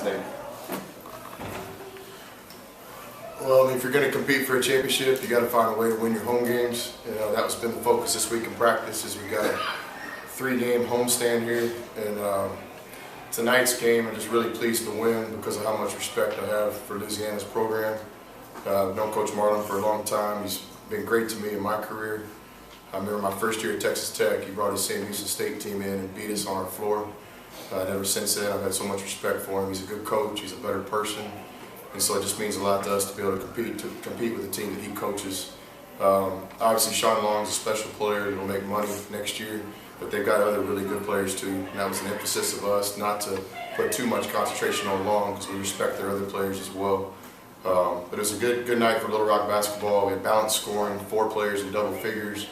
today? Well, if you're going to compete for a championship, you got to find a way to win your home games. That's been the focus this week in practice. Is we got a 3-game homestand here, and tonight's game, I'm just really pleased to win because of how much respect I have for Louisiana's program. I've known Coach Marlin for a long time. He's been great to me in my career. I remember my first year at Texas Tech, he brought his St. Houston State team in and beat us on our floor. And ever since then, I've had so much respect for him. He's a good coach. He's a better person. And so it just means a lot to us to be able to compete with the team that he coaches. Obviously, Sean Long's a special player. He'll make money next year, but they've got other really good players too. And that was an emphasis of us not to put too much concentration on Long because we respect their other players as well. But it was a good night for Little Rock basketball. We had balanced scoring, 4 players in double figures,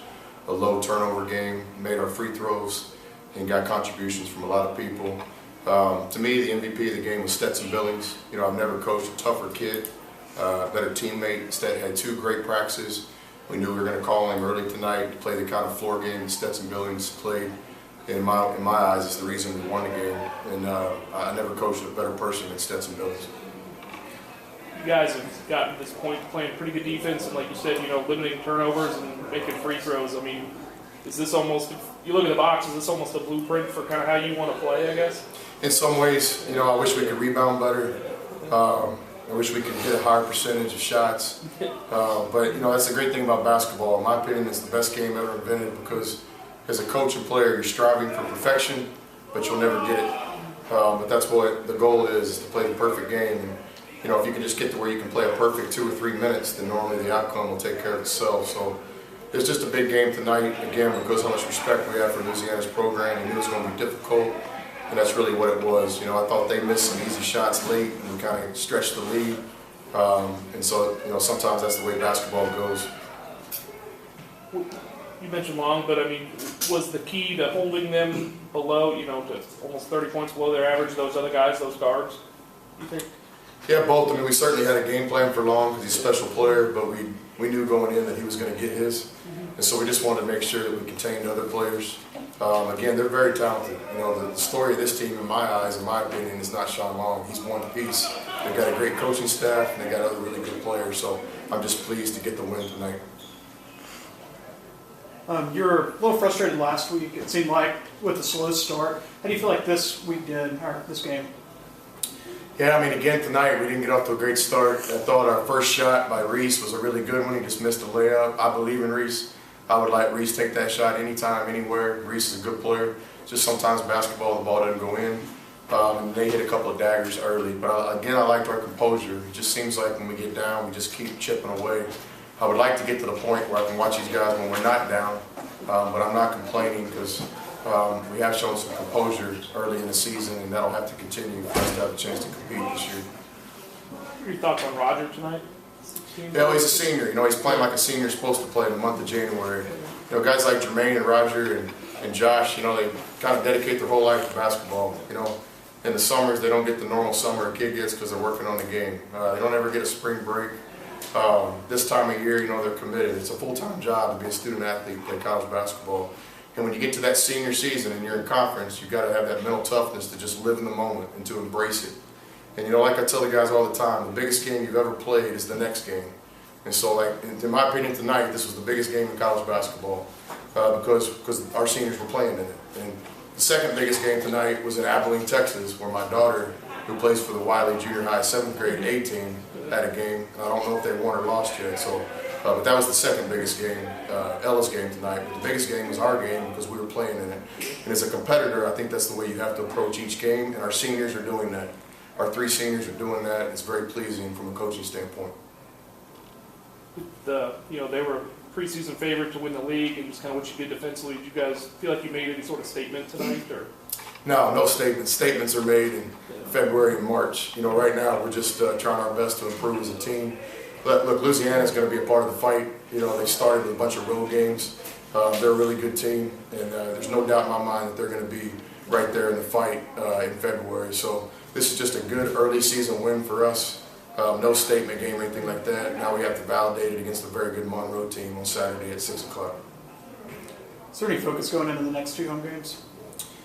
a low turnover game, made our free throws, and got contributions from a lot of people. To me, the MVP of the game was Stetson Billings. I've never coached a tougher kid, better teammate. Stet had 2 great practices. We knew we were going to call him early tonight to play the kind of floor game that Stetson Billings played. In my eyes, it's the reason we won the game. And I never coached a better person than Stetson Billings. You guys have gotten to this point playing pretty good defense, and like you said, limiting turnovers and making free throws. I mean, is this almost, if you look at the box, is this almost a blueprint for kind of how you want to play, I guess? In some ways, I wish we could rebound better. I wish we could hit a higher percentage of shots. But that's the great thing about basketball. In my opinion, it's the best game ever invented because as a coach and player, you're striving for perfection, but you'll never get it. But that's what the goal is to play the perfect game. And, if you can just get to where you can play a perfect 2 or 3 minutes, then normally the outcome will take care of itself. So it's just a big game tonight, again, because of how much respect we have for Louisiana's program. We knew it was going to be difficult, and that's really what it was. I thought they missed some easy shots late, and we kind of stretched the lead. And so, sometimes that's the way basketball goes. You mentioned Long, but I mean, was the key to holding them below, to almost 30 points below their average, those other guys, those guards, you think? Yeah, both. I mean, we certainly had a game plan for Long because he's a special player, but we knew going in that he was going to get his. And so we just wanted to make sure that we contained other players. Again, they're very talented. The story of this team, in my eyes, in my opinion, is not Sean Long. He's one piece. They've got a great coaching staff, and they've got other really good players. So I'm just pleased to get the win tonight. You were a little frustrated last week, it seemed like, with the slow start. How do you feel like this week did, or this game? Yeah, I mean, again, tonight we didn't get off to a great start. I thought our first shot by Reese was a really good one. He just missed a layup. I believe in Reese. I would let Reese take that shot anytime, anywhere. Reese is a good player. Just sometimes basketball, the ball doesn't go in. And they hit a couple of daggers early. But again, I liked our composure. It just seems like when we get down, we just keep chipping away. I would like to get to the point where I can watch these guys when we're not down. But I'm not complaining because we have shown some composure early in the season, and that'll have to continue for us to have a chance to compete this year. What are your thoughts on Roger tonight? Yeah, well, he's a senior. He's playing like a senior is supposed to play in the month of January. Guys like Jermaine and Roger and Josh, they kind of dedicate their whole life to basketball. In the summers, they don't get the normal summer a kid gets because they're working on the game. They don't ever get a spring break. This time of year, they're committed. It's a full-time job to be a student athlete, play college basketball. And when you get to that senior season and you're in conference, you've got to have that mental toughness to just live in the moment and to embrace it. And like I tell the guys all the time, the biggest game you've ever played is the next game. And so, in my opinion, tonight, this was the biggest game in college basketball because our seniors were playing in it. And the second biggest game tonight was in Abilene, Texas, where my daughter, who plays for the Wiley Junior High 7th grade A team, had a game. I don't know if they won or lost yet. So, but that was the second biggest game, Ella's game tonight. But the biggest game was our game because we were playing in it. And as a competitor, I think that's the way you have to approach each game. And our seniors are doing that. Our 3 seniors are doing that. It's very pleasing from a coaching standpoint. They were preseason favorite to win the league, and just kind of what you did defensively. Did you guys feel like you made any sort of statement tonight, or? No statements. Statements are made in February and March. Right now we're just trying our best to improve as a team. But look, Louisiana is going to be a part of the fight. They started with a bunch of road games. They're a really good team, and there's no doubt in my mind that they're going to be right there in the fight in February. So this is just a good early season win for us. No statement game or anything like that. Now we have to validate it against a very good Monroe team on Saturday at 6 o'clock. Is there any focus going into the next 2 home games?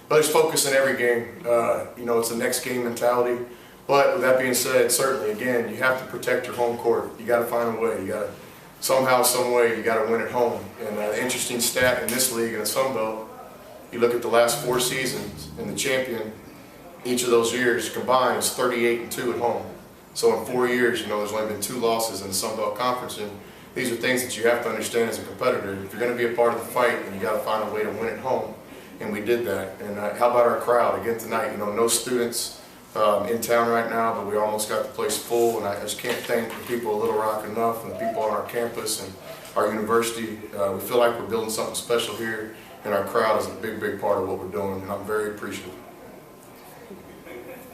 But there's focus in every game. It's a next game mentality. But with that being said, certainly, again, you have to protect your home court. You got to find a way. You got to somehow, some way, you got to win at home. And the interesting stat in this league in the Sun Belt, you look at the last 4 seasons, and the champion each of those years combined is 38-2 at home. So in 4 years, there's only been 2 losses in the Sun Belt Conference, and these are things that you have to understand as a competitor. If you're going to be a part of the fight, then you got to find a way to win at home, and we did that. And how about our crowd again tonight? No students in town right now, but we almost got the place full, and I just can't thank the people of Little Rock enough, and the people on our campus and our university. We feel like we're building something special here, and our crowd is a big, big part of what we're doing, and I'm very appreciative.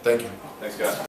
Thank you. Thanks, guys.